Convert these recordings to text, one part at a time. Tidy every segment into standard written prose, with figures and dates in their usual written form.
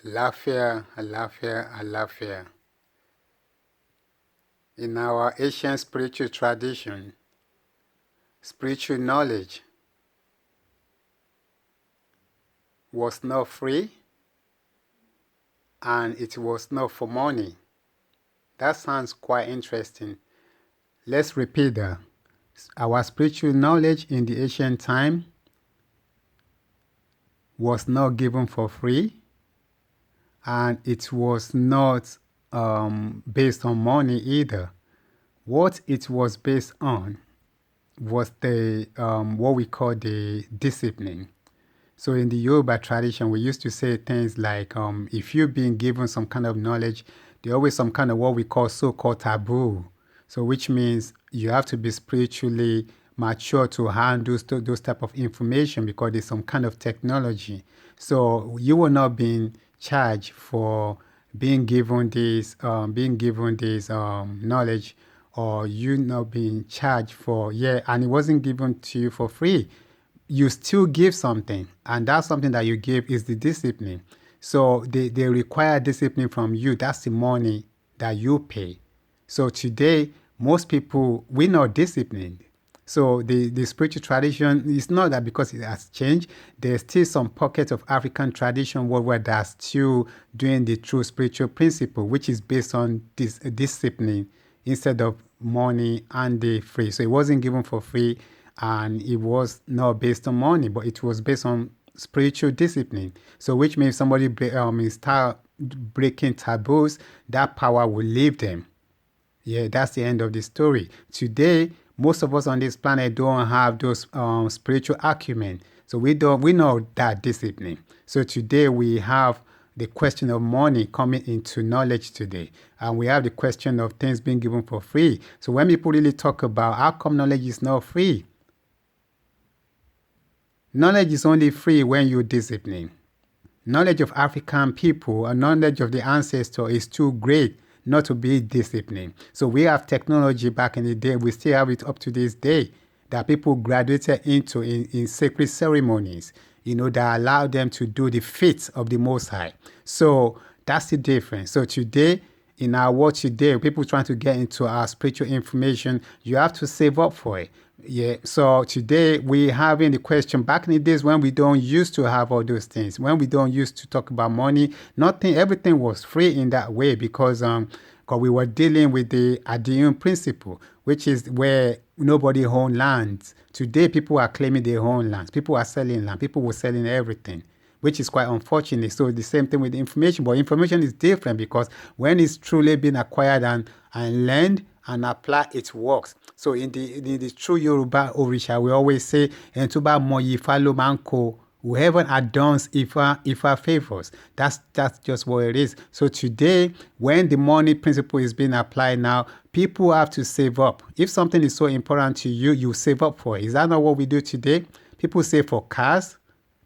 Alafia, Alafia, Alafia. In our ancient spiritual tradition, spiritual knowledge was not free and it was not for money. That sounds quite interesting. Let's repeat that. Our spiritual knowledge in the ancient time was not given for free and it was not based on money either. What it was based on was the what we call the discipline. So in the Yoruba tradition, we used to say things like, if you've been given some kind of knowledge, there's always some kind of what we call so-called taboo. So which means you have to be spiritually mature to handle those type of information because there's some kind of technology. So you will not be charged for being given this knowledge, or you not being charged for, and it wasn't given to you for free. You still give something, and that something that you give is the discipline. So they require discipline from you. That's the money that you pay. So today, most people, we're not disciplined. So the spiritual tradition is not that because it has changed. There's still some pockets of African tradition where that's still doing the true spiritual principle, which is based on this discipline instead of money and the free. So it wasn't given for free, and it was not based on money, but it was based on spiritual discipline. So which means somebody start breaking taboos, that power will leave them. Yeah, that's the end of the story. Today, most of us on this planet don't have those spiritual acumen. So we know that discipline. So today we have the question of money coming into knowledge today. And we have the question of things being given for free. So when people really talk about how come knowledge is not free, knowledge is only free when you discipline. Knowledge of African people and knowledge of the ancestor is too great not to be disciplined. So we have technology back in the day. We still have it up to this day that people graduated into in sacred ceremonies, that allow them to do the feats of the Most High. So that's the difference. So today, in our world today, people trying to get into our spiritual information, you have to save up for it. Yeah, so today we're having the question, back in the days when we don't used to have all those things, when we don't used to talk about money, everything was free in that way because we were dealing with the Adiun principle, which is where nobody owned lands. Today people are claiming they own lands, people are selling land, people were selling everything, which is quite unfortunate. So the same thing with information, but information is different because when it's truly been acquired and learned and applied, it works. So in the true Yoruba Orisha, we always say, "Entuba moyi falo manko." Whoever adorns Ifa favors. That's just what it is. So today, when the money principle is being applied now, people have to save up. If something is so important to you, you save up for it. Is that not what we do today? People save for cars.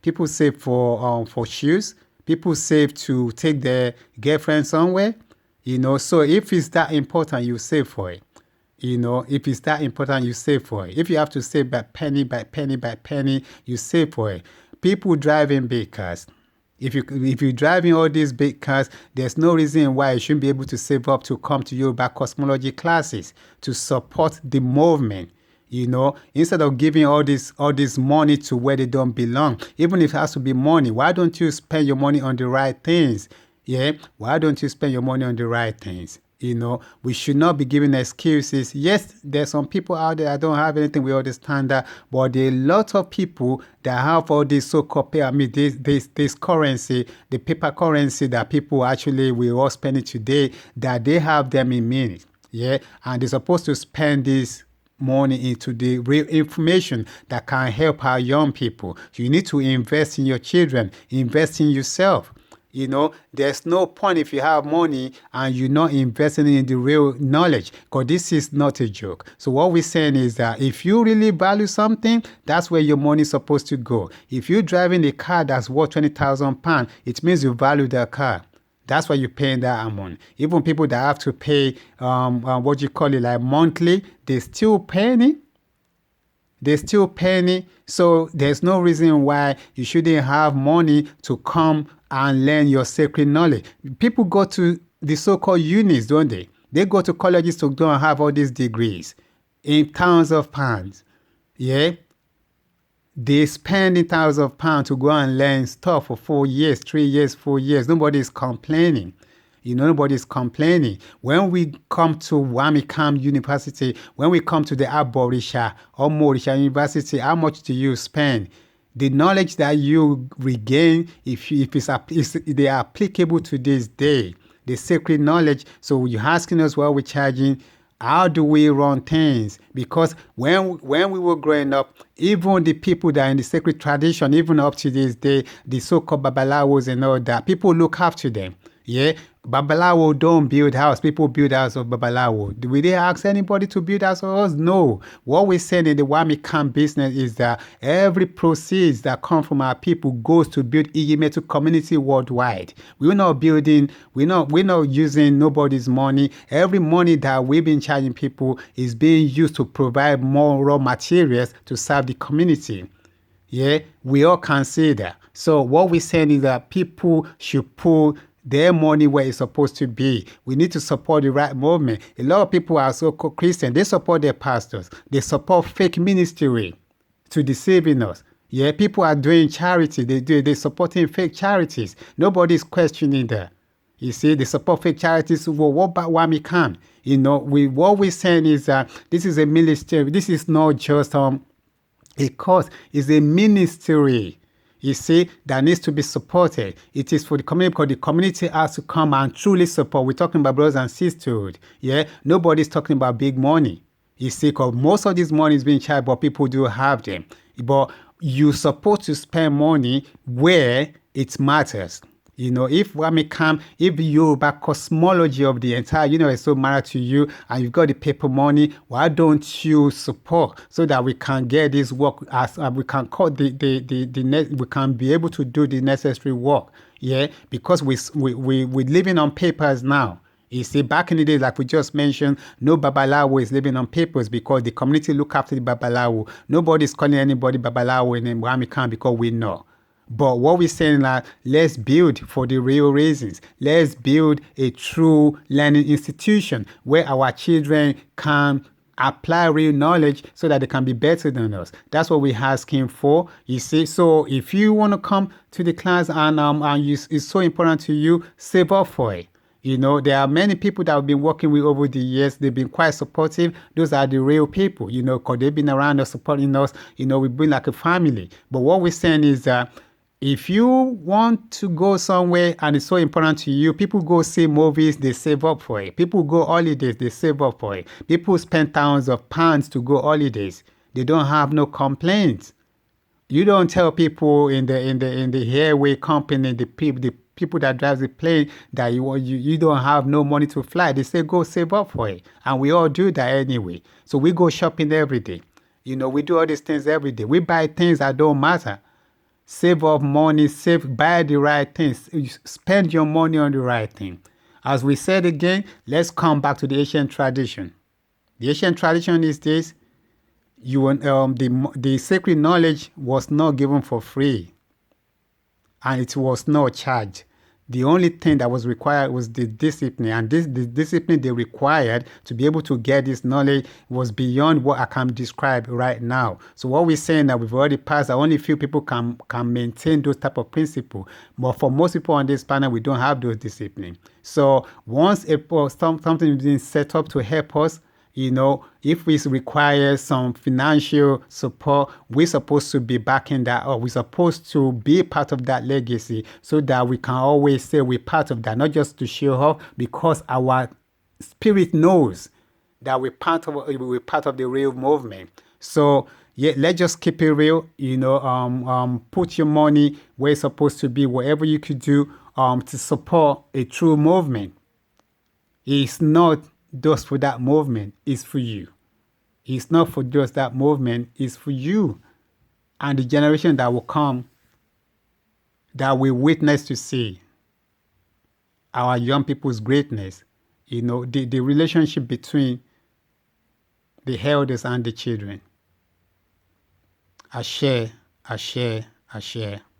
People save for shoes. People save to take their girlfriend somewhere. So if it's that important, you save for it. If it's that important, you save for it. If you have to save by penny by penny by penny, you save for it. People driving big cars. If you're driving all these big cars, there's no reason why you shouldn't be able to save up to come to Yoruba cosmology classes to support the movement. Instead of giving all this money to where they don't belong, even if it has to be money, why don't you spend your money on the right things? Yeah, why don't you spend your money on the right things? We should not be giving excuses. Yes, there's some people out there that don't have anything, we understand that, but there are a lot of people that have all this so-called this currency, the paper currency that people actually will all spend it today, that they have them in minutes. Yeah, and they're supposed to spend this money into the real information that can help our young people. You need to invest in your children, invest in yourself. There's no point if you have money and you're not investing in the real knowledge, because this is not a joke. So what we're saying is that if you really value something, that's where your money is supposed to go. If you're driving a car that's worth £20,000, it means you value that car. That's why you're paying that amount. Even people that have to pay, like monthly, they still paying it. They're still paying it. So there's no reason why you shouldn't have money to come and learn your sacred knowledge. People go to the so-called unis, don't they? They go to colleges to go and have all these degrees in thousands of pounds. Yeah? They spend thousands of pounds to go and learn stuff for 4 years, 3 years, 4 years. Nobody's complaining. Nobody's complaining. When we come to Wamikam University, when we come to the Aborisha or Morisha University, how much do you spend? The knowledge that you regain, if they are applicable to this day, the sacred knowledge. So you're asking us what we're charging. How do we run things? Because when we were growing up, even the people that are in the sacred tradition, even up to this day, the so-called babalawos and all that, people look after them. Yeah, Babalawo don't build house. People build house of Babalawo. Will they ask anybody to build house for us? No. What we saying in the Wamikam business is that every proceeds that come from our people goes to build Iyimetu community worldwide. We're not building. We're not using nobody's money. Every money that we've been charging people is being used to provide more raw materials to serve the community. Yeah, we all can see that. So what we're saying is that people should pull their money where it's supposed to be. We need to support the right movement. A lot of people are so-called Christian. They support their pastors. They support fake ministry to deceiving us. Yeah, people are doing charity. They're supporting fake charities. Nobody's questioning that. You see, they support fake charities. Well, what about Wamikam? What we're saying is that this is a ministry. This is not just a cause. It's a ministry. You see, that needs to be supported. It is for the community because the community has to come and truly support. We're talking about brothers and sisterhood. Yeah, nobody's talking about big money. You see, because most of this money is being charged, but people do have them. But you're supposed to spend money where it matters. If Wamikam, if the Yoruba cosmology of the entire universe is so matter to you and you've got the paper money, why don't you support so that we can get this work as we can cut we can be able to do the necessary work. Yeah, because we're living on papers now. You see, back in the days, like we just mentioned, no Babalawo is living on papers because the community look after the Babalawo. Nobody's calling anybody Babalawo in Wamikam because we know. But what we're saying is let's build for the real reasons. Let's build a true learning institution where our children can apply real knowledge so that they can be better than us. That's what we're asking for. You see, so if you want to come to the class and it's so important to you, save up for it. There are many people that we've been working with over the years. They've been quite supportive. Those are the real people, because they've been around us, supporting us. We've been like a family. But what we're saying is that if you want to go somewhere and it's so important to you, people go see movies, they save up for it. People go holidays, they save up for it. People spend thousands of pounds to go holidays. They don't have no complaints. You don't tell people in the airway company, the people that drive the plane that you don't have no money to fly. They say go save up for it, and we all do that anyway. So we go shopping every day. We do all these things every day. We buy things that don't matter. Save up money, buy the right things, spend your money on the right thing. As we said again, let's come back to the ancient tradition. The ancient tradition is this: the sacred knowledge was not given for free, and it was not charged. The only thing that was required was the discipline, and the discipline they required to be able to get this knowledge was beyond what I can describe right now. So what we're saying that we've already passed, that only few people can maintain those type of principles. But for most people on this panel, we don't have those discipline. So once something is being set up to help us, if we require some financial support, we're supposed to be backing that up. We're supposed to be part of that legacy so that we can always say we're part of that, not just to show off, because our spirit knows that we're part of the real movement. So yeah, let's just keep it real. Put your money where it's supposed to be, whatever you could do to support a true movement. It's not just for that movement, is for you. It's not for just that movement, it's for you and the generation that will come, that we witness to see our young people's greatness. The relationship between the elders and the children. Ashe, Ashe, Ashe.